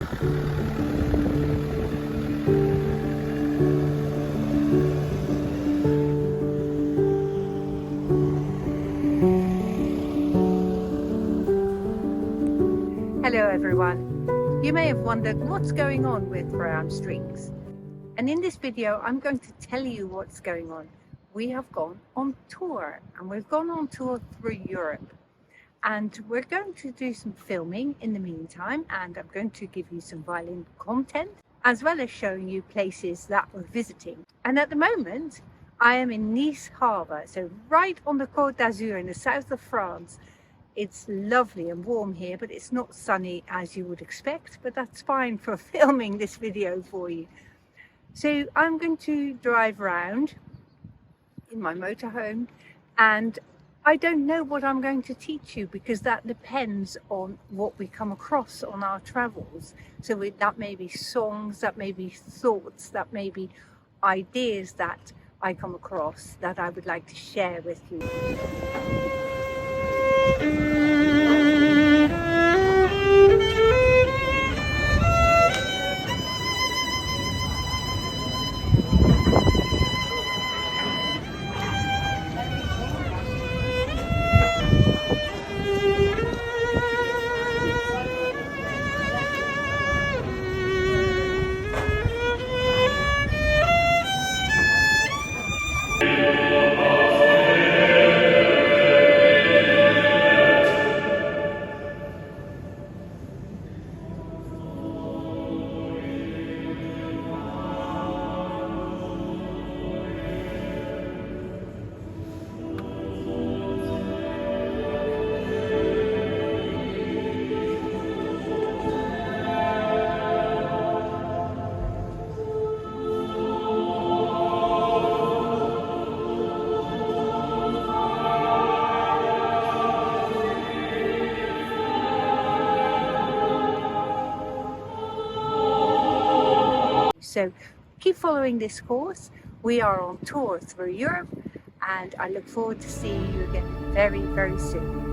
Hello everyone. You may have wondered what's going on with Brown Strings. And in this video I'm going to tell you what's going on. We have gone on tour, and we've gone on tour through Europe. And we're going to do some filming in the meantime, and I'm going to give you some violin content as well as showing you places that we're visiting. And at the moment I am in Nice Harbour, so right on the Côte d'Azur in the south of France. It's lovely and warm here, but it's not sunny as you would expect, but that's fine for filming this video for you. So I'm going to drive around in my motorhome, and I don't know what I'm going to teach you because that depends on what we come across on our travels. So that may be songs, that may be thoughts, that may be ideas that I come across that I would like to share with you. So keep following this course. We are on tour through Europe, and I look forward to seeing you again very, very soon.